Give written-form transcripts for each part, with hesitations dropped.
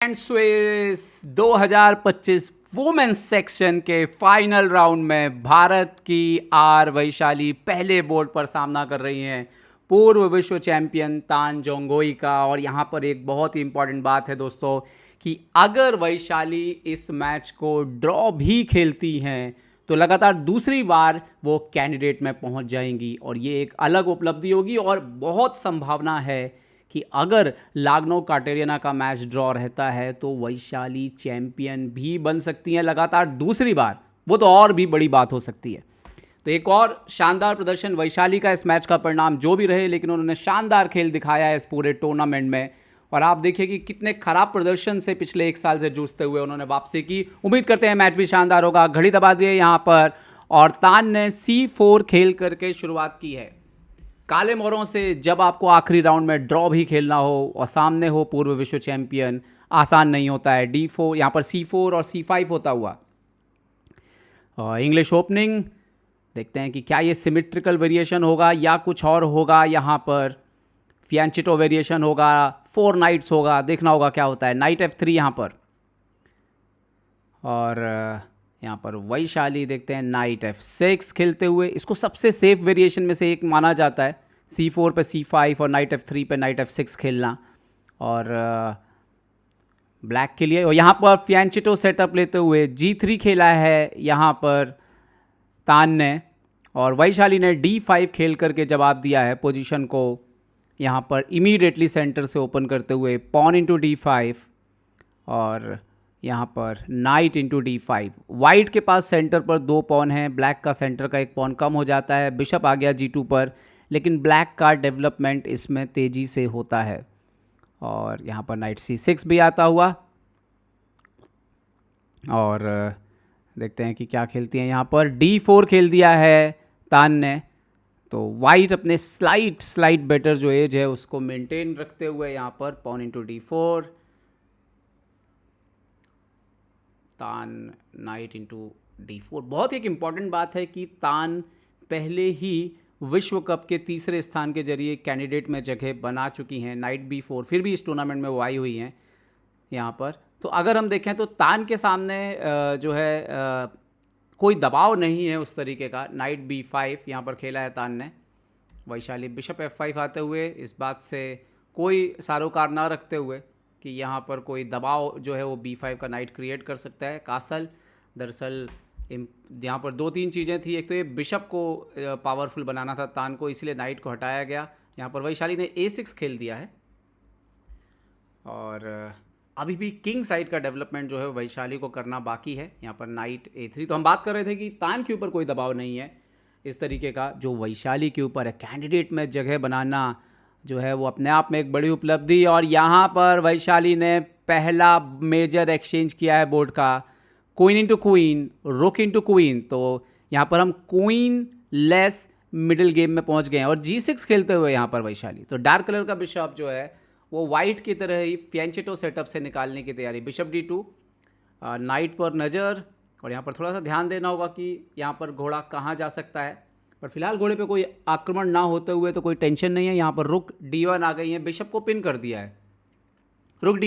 And Swiss 2025 women's section के final round में भारत की आर वैशाली पहले बोर्ड पर सामना कर रही हैं पूर्व विश्व चैंपियन तान जोंगोई का। और यहाँ पर एक बहुत ही इंपॉर्टेंट बात है दोस्तों कि अगर वैशाली इस मैच को ड्रॉ भी खेलती हैं तो लगातार दूसरी बार वो कैंडिडेट में पहुंच जाएंगी और ये एक अलग उपलब्धि होगी। और बहुत संभावना है कि अगर लाग्नो काटेरियाना का मैच ड्रॉ रहता है तो वैशाली चैंपियन भी बन सकती हैं लगातार दूसरी बार, वो तो और भी बड़ी बात हो सकती है। तो एक और शानदार प्रदर्शन वैशाली का, इस मैच का परिणाम जो भी रहे लेकिन उन्होंने शानदार खेल दिखाया है इस पूरे टूर्नामेंट में। और आप देखिए कि कितने खराब प्रदर्शन से पिछले एक साल से जूझते हुए उन्होंने वापसी की। उम्मीद करते हैं मैच भी शानदार होगा। घड़ी दबा दिए यहाँ पर और तान ने C4 खेल करके शुरुआत की है। काले मोरों से जब आपको आखिरी राउंड में ड्रॉ भी खेलना हो और सामने हो पूर्व विश्व चैंपियन, आसान नहीं होता है। D4 यहाँ पर C4 और C5 होता हुआ। और इंग्लिश ओपनिंग देखते हैं कि क्या ये सिमेट्रिकल वेरिएशन होगा या कुछ और होगा। यहाँ पर फियांचिटो वेरिएशन होगा, 4 नाइट्स होगा, देखना होगा क्या होता है। नाइट F3 यहाँ पर। और यहाँ पर वैशाली देखते हैं नाइट F6 खेलते हुए। इसको सबसे सेफ वेरिएशन में से एक माना जाता है, C4 पे C5 और नाइट F3 पे नाइट F6 खेलना। और ब्लैक के लिए और यहाँ पर फियांचिटो सेटअप लेते हुए G3 खेला है यहाँ पर तान ने। और वैशाली ने D5 खेल करके जवाब दिया है पोजीशन को यहाँ पर इमीडिएटली सेंटर से ओपन करते हुए पॉन इंटू D5 और यहाँ पर नाइट इंटू D5। वाइट के पास सेंटर पर 2 पॉन हैं, ब्लैक का सेंटर का 1 पॉन कम हो जाता है। बिशप आ गया G2 पर, लेकिन ब्लैक का डेवलपमेंट इसमें तेज़ी से होता है। और यहाँ पर नाइट C6 भी आता हुआ। और देखते हैं कि क्या खेलती हैं। यहाँ पर D4 खेल दिया है तान ने। तो वाइट अपने स्लाइट बेटर जो एज है उसको मेंटेन रखते हुए यहाँ पर पॉन इंटू D4, तान नाइट इंटू D4। बहुत एक इम्पॉर्टेंट बात है कि तान पहले ही विश्व कप के तीसरे स्थान के जरिए कैंडिडेट में जगह बना चुकी हैं, नाइट B4, फिर भी इस टूर्नामेंट में वो आई हुई हैं यहाँ पर। तो अगर हम देखें तो तान के सामने जो है कोई दबाव नहीं है उस तरीके का। नाइट B5 यहाँ पर खेला है तान ने। वैशाली बिशप F5 आते हुए इस बात से कोई सारोकार ना रखते हुए कि यहाँ पर कोई दबाव जो है वो B5 का नाइट क्रिएट कर सकता है। कासल दरअसल यहाँ पर 2-3 चीज़ें थी। एक तो ये बिशप को पावरफुल बनाना था तान को, इसलिए नाइट को हटाया गया। यहाँ पर वैशाली ने A6 खेल दिया है। और अभी भी किंग साइड का डेवलपमेंट जो है वैशाली को करना बाकी है। यहाँ पर नाइट A3। तो हम बात कर रहे थे कि तान के ऊपर कोई दबाव नहीं है इस तरीके का जो वैशाली के ऊपर है। कैंडिडेट में जगह बनाना जो है वो अपने आप में एक बड़ी उपलब्धि। और यहाँ पर वैशाली ने पहला मेजर एक्सचेंज किया है बोर्ड का, क्वीन इंटू क्वीन, रुक इंटू क्वीन। तो यहाँ पर हम क्वीन लेस मिडिल गेम में पहुँच गए हैं। और G6 खेलते हुए यहाँ पर वैशाली, तो डार्क कलर का बिशप जो है वो वाइट की तरह ही फियांचिटो सेटअप से निकालने की तैयारी। बिशप D2, नाइट पर नज़र। और यहाँ पर थोड़ा सा ध्यान देना होगा कि यहाँ पर घोड़ा कहाँ जा सकता है, पर फिलहाल घोड़े पे कोई आक्रमण ना होते हुए तो कोई टेंशन नहीं है। यहाँ पर रुक D1 आ गई है, बिशप को पिन कर दिया है। रुक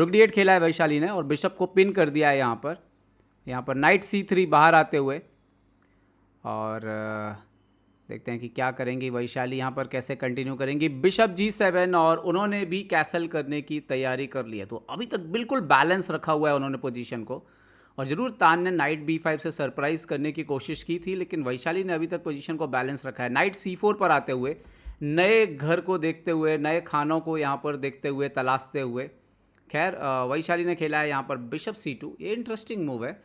D8 खेला है वैशाली ने और बिशप को पिन कर दिया है यहाँ पर नाइट C3 बाहर आते हुए। और देखते हैं कि क्या करेंगी वैशाली, यहाँ पर कैसे कंटिन्यू करेंगी। बिशप G7 और उन्होंने भी कैसल करने की तैयारी कर ली है। तो अभी तक बिल्कुल बैलेंस रखा हुआ है उन्होंने पोजीशन को। और ज़रूर तान ने नाइट B5 से सरप्राइज़ करने की कोशिश की थी, लेकिन वैशाली ने अभी तक पोजीशन को बैलेंस रखा है। नाइट C4 पर आते हुए, नए घर को देखते हुए, नए खानों को यहाँ पर देखते हुए, तलाशते हुए। खैर वैशाली ने खेला है यहाँ पर बिशप C2। ये इंटरेस्टिंग मूव है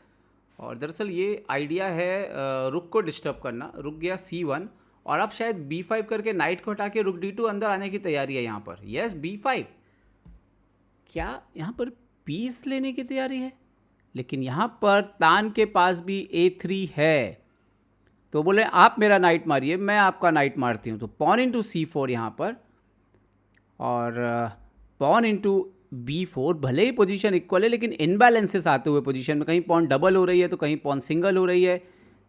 और दरअसल ये आइडिया है रुक को डिस्टर्ब करना। रुक गया C1 और अब शायद B5 करके नाइट को हटा के रुक D2 अंदर आने की तैयारी है यहाँ पर। यस B5, क्या यहाँ पर पीस लेने की तैयारी है? लेकिन यहाँ पर तान के पास भी A3 है, तो बोले आप मेरा नाइट मारिए, मैं आपका नाइट मारती हूँ। तो पॉन इंटू C4 यहाँ पर और पॉन इंटू B4। भले ही पोजीशन इक्वल है लेकिन इनबैलेंसेस आते हुए पोजीशन में, कहीं पॉन डबल हो रही है तो कहीं पॉन सिंगल हो रही है।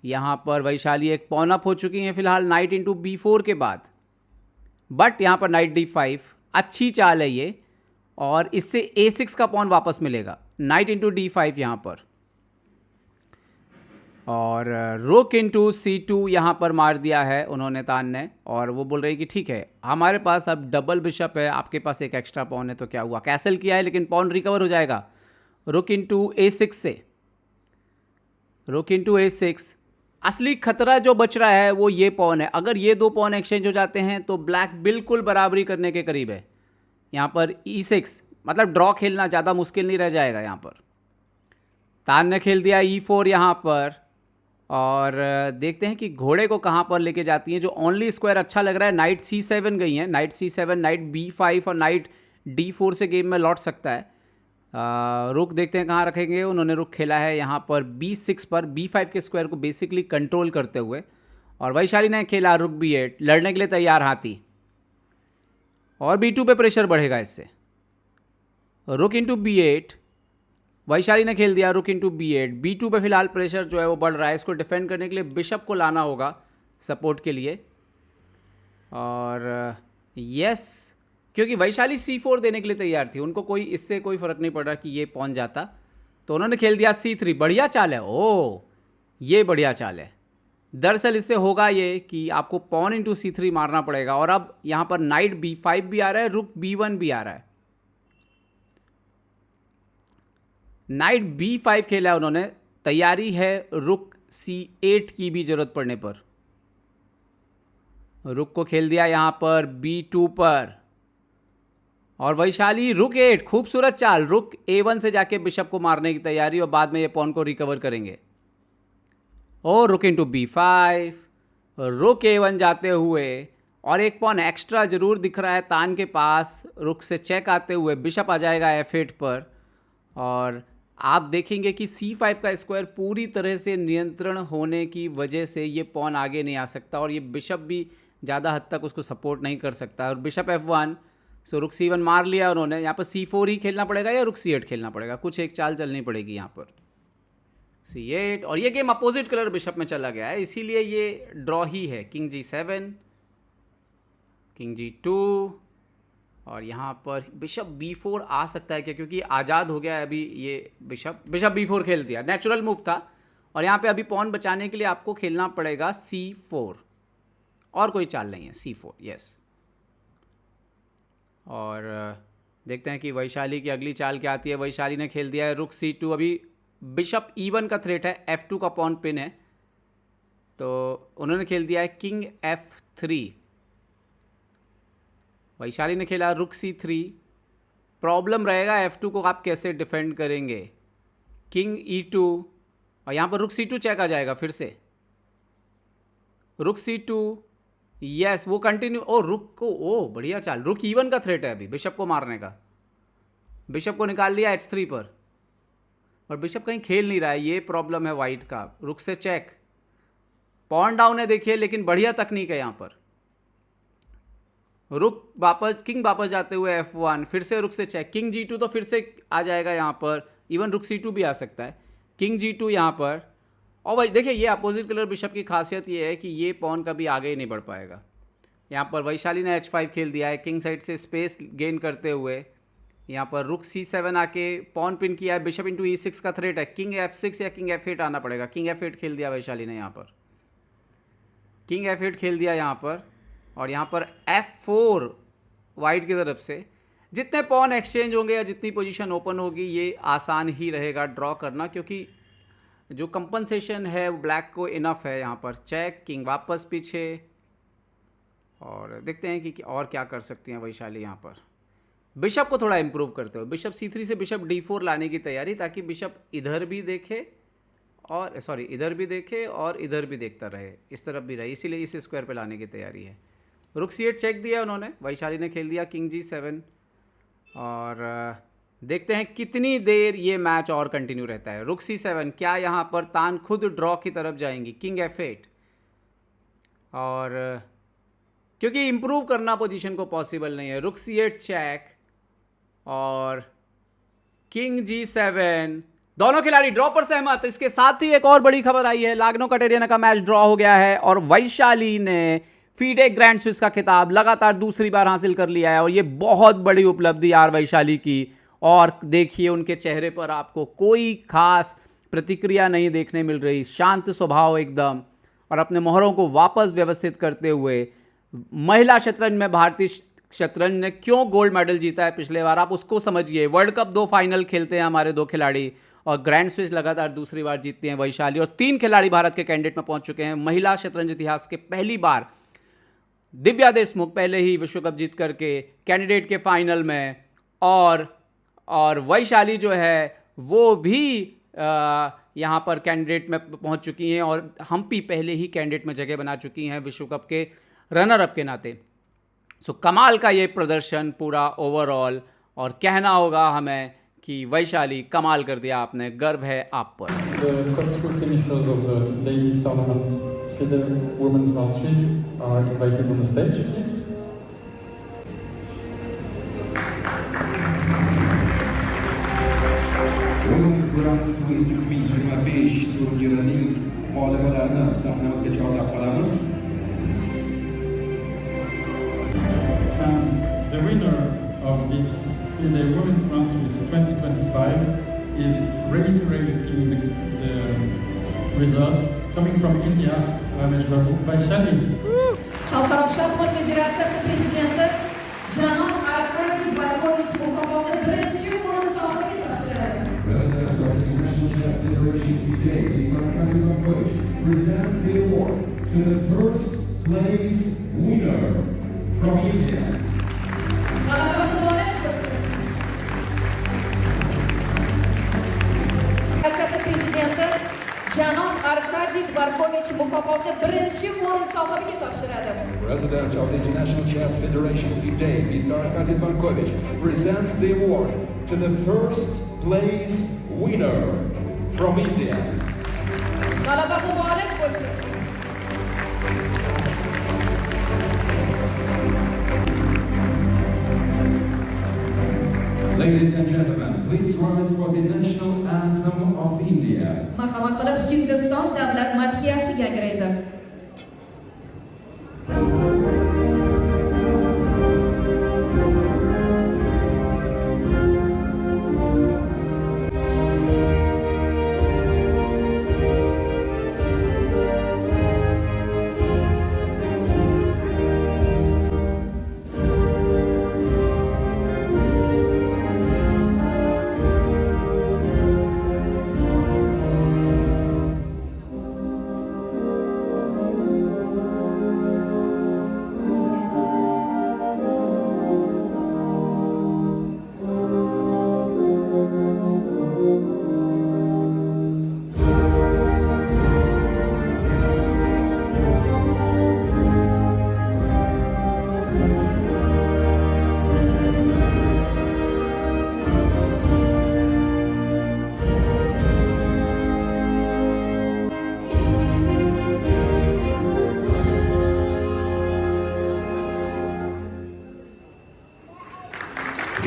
यहाँ पर वैशाली एक पॉन अप हो चुकी हैं फिलहाल नाइट इंटू B4 के बाद। बट यहाँ पर नाइट D5 अच्छी चाल है ये। और इससे A6 का पॉन वापस मिलेगा, नाइट इंटू D5 यहाँ पर, और रुक इंटू C2 यहाँ पर मार दिया है उन्होंने, तान ने। और वो बोल रही कि ठीक है हमारे पास अब डबल बिशप है, आपके पास एक एक्स्ट्रा पॉन है, तो क्या हुआ, कैसल किया है लेकिन पॉन रिकवर हो जाएगा रुक इंटू A6 से। रुक इंटू A6, असली खतरा जो बच रहा है वो ये पॉन है। अगर ये दो पॉन एक्सचेंज हो जाते हैं तो ब्लैक बिल्कुल बराबरी करने के करीब है। यहाँ पर E6 मतलब ड्रॉ खेलना ज़्यादा मुश्किल नहीं रह जाएगा। यहाँ पर तान ने खेल दिया E4 यहाँ पर, और देखते हैं कि घोड़े को कहाँ पर लेके जाती है। जो ओनली स्क्वायर अच्छा लग रहा है, नाइट C7 गई है, नाइट C7, नाइट B5 और नाइट D4 से गेम में लौट सकता है। रुक देखते हैं कहाँ रखेंगे। उन्होंने रुक खेला है यहाँ पर B6 पर, B5 के स्क्वायर को बेसिकली कंट्रोल करते हुए, और वैशाली ने खेला रुक B8, लड़ने के लिए तैयार हाथी, और B2 पे प्रेशर बढ़ेगा इससे। रुक इंटू B8, वैशाली ने खेल दिया रुक इंटू B8। B2 पे फिलहाल प्रेशर जो है वो बढ़ रहा है, इसको डिफेंड करने के लिए बिशप को लाना होगा सपोर्ट के लिए। और यस, क्योंकि वैशाली C4 देने के लिए तैयार थी, उनको कोई इससे कोई फ़र्क नहीं पड़ रहा कि ये पहुंच जाता, तो उन्होंने खेल दिया C3। बढ़िया चाल है, ओ ये बढ़िया चाल है। दरअसल इससे होगा ये कि आपको पॉन इंटू C3 मारना पड़ेगा, और अब यहाँ पर नाइट B5 भी आ रहा है, रुक B1 भी आ रहा है। नाइट B5 खेला है उन्होंने, तैयारी है रुक C8 की भी जरूरत पड़ने पर। रुक को खेल दिया यहाँ पर B2 पर, और वैशाली रुक 8, खूबसूरत चाल, रुक A1 से जाके बिशप को मारने की तैयारी, और बाद में ये पॉन को रिकवर करेंगे। और रुक इंटू B5, रुक A1 जाते हुए, और एक पॉन एक्स्ट्रा जरूर दिख रहा है तान के पास, रुक से चेक आते हुए बिशप आ जाएगा F8 पर, और आप देखेंगे कि C5 का स्क्वायर पूरी तरह से नियंत्रण होने की वजह से ये पॉन आगे नहीं आ सकता, और ये बिशप भी ज़्यादा हद तक उसको सपोर्ट नहीं कर सकता। और बिशप F1, सो रुक C1 मार लिया उन्होंने। यहाँ पर C4 ही खेलना पड़ेगा या रुक C8 खेलना पड़ेगा, कुछ एक चाल चलनी पड़ेगी यहाँ पर C8। और ये गेम अपोजिट कलर बिशप में चला गया है, इसीलिए ये ड्रॉ ही है। किंग G7, किंग G2, और यहाँ पर बिशप B4 आ सकता है क्या, क्योंकि आज़ाद हो गया है अभी ये बिशप B4 खेल दिया, नेचुरल मूव था। और यहाँ पे अभी पॉन बचाने के लिए आपको खेलना पड़ेगा C4, और कोई चाल नहीं है, C4, यस। और देखते हैं कि वैशाली की अगली चाल क्या आती है। वैशाली ने खेल दिया है रुक C2, अभी बिशप E1 का थ्रेट है, F2 का पॉन पिन है, तो उन्होंने खेल दिया है किंग F3। वैशाली ने खेला रुक C3, प्रॉब्लम रहेगा F2 को आप कैसे डिफेंड करेंगे। किंग E2, और यहाँ पर रुक C2 चेक आ जाएगा फिर से, रुक C2, यस वो कंटिन्यू। ओ रुक को, ओ बढ़िया चाल, रुक E1 का थ्रेट है अभी बिशप को मारने का, बिशप को निकाल लिया H3 पर, और बिशप कहीं खेल नहीं रहा है, ये प्रॉब्लम है वाइट का। रुक से चेक, पॉन डाउन है देखिए, लेकिन बढ़िया तकनीक है यहाँ पर। रुक वापस, किंग वापस जाते हुए F1, फिर से रुक से चेक, किंग G2 तो फिर से आ जाएगा यहाँ पर, इवन रुक C2 भी आ सकता है, किंग G2 यहाँ पर। और भाई देखिए ये अपोजिट कलर बिशप की खासियत ये है कि ये पॉन कभी आगे ही नहीं बढ़ पाएगा। यहाँ पर वैशाली ने H5 खेल दिया है, किंग साइड से स्पेस गेन करते हुए। यहाँ पर रुक C7 आके पॉन पिन किया है, बिशप इंटू E6 का थ्रेट है, किंग F6 या किंग F8 आना पड़ेगा। किंग F8 खेल दिया वैशाली ने यहाँ पर, किंग F8 खेल दिया यहाँ पर, और यहाँ पर F4 वाइट की तरफ से। जितने पॉन एक्सचेंज होंगे या जितनी पोजीशन ओपन होगी, ये आसान ही रहेगा ड्रॉ करना, क्योंकि जो कंपनसेशन है वो ब्लैक को इनफ है। यहाँ पर चेक, किंग वापस पीछे, और देखते हैं कि और क्या कर सकती हैं वैशाली। यहाँ पर बिशप को थोड़ा इंप्रूव करते हो, बिशप C3 से बिशप D4 लाने की तैयारी, ताकि बिशप इधर भी देखे और इधर भी देखे और इधर भी देखता रहे, इस तरफ भी रहे, इसीलिए इस स्क्वायर पे लाने की तैयारी है। रुक C8 चेक दिया उन्होंने, वैशाली ने खेल दिया किंग G7, और देखते हैं कितनी देर ये मैच और कंटिन्यू रहता है। रुक C7, क्या यहाँ पर तान खुद ड्रॉ की तरफ जाएंगी। किंग F8, और क्योंकि इंप्रूव करना पोजीशन को पॉसिबल नहीं है, रुक C8 चेक, और किंग G7, दोनों खिलाड़ी ड्रॉ पर सहमत। इसके साथ ही एक और बड़ी खबर आई है, लाग्नो कटेरियाना का मैच ड्रॉ हो गया है, और वैशाली ने फीडे ग्रैंड स्विस का खिताब लगातार दूसरी बार हासिल कर लिया है और ये बहुत बड़ी उपलब्धि यार वैशाली की। और देखिए उनके चेहरे पर आपको कोई खास प्रतिक्रिया नहीं देखने मिल रही, शांत स्वभाव एकदम, और अपने मोहरों को वापस व्यवस्थित करते हुए। महिला शतरंज में भारतीय शतरंज ने क्यों गोल्ड मेडल जीता है पिछले बार, आप उसको समझिए। वर्ल्ड कप 2 फाइनल खेलते हैं हमारे 2 खिलाड़ी, और ग्रैंड स्विस लगातार दूसरी बार जीतती हैं वैशाली, और 3 खिलाड़ी भारत के कैंडिडेट में पहुंच चुके हैं। महिला शतरंज इतिहास के पहली बार दिव्या देशमुख पहले ही विश्व कप जीत करके कैंडिडेट के फाइनल में, और वैशाली जो है वो भी यहाँ पर कैंडिडेट में पहुँच चुकी हैं, और हम्पी पहले ही कैंडिडेट में जगह बना चुकी हैं विश्व कप के रनर अप के नाते। सो कमाल का ये प्रदर्शन पूरा ओवरऑल, और कहना होगा हमें कि वैशाली कमाल कर दिया आपने, गर्व है आप पर। The top school finishers of the ladies tournament, FIDE Women's Grand Swiss, are invited on the stage, please. Women's Grand Swiss 2025 turnirining g'olibalarini sahnamizga chorlab qolamiz. And the winner of this FIDE Women's Grand Swiss 2025 is reiterating the result coming from India, Ramesh Babu, Vaishali. Xalqaro shaxmat federatsiyasi prezidenti janob Arkadiy Barkovich mukofotining birinchi o'rin sohibiga topshiradi. President of the International Chess Federation FIDE, Mr. Arkadiy Barkovich, presents the award to the first place winner from India. G'alaba muborak bo'lsin. Federatsiyasi prezidenti janob Arkadiy Barkovich mukofotining birinchi o'rin sohibiga topshiradi. President of the International Chess Federation FIDE, Mr. Arkadiy Barkovich, presents the award to the first place winner from India. G'alaba muborak bo'lsin. Ladies and gentlemen, please rise for the national anthem of India. Marhamat qilib Hindiston davlat madhiyasi yangraydi.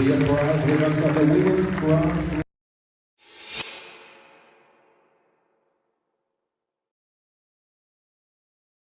The prize winners of the Women's Grand Swiss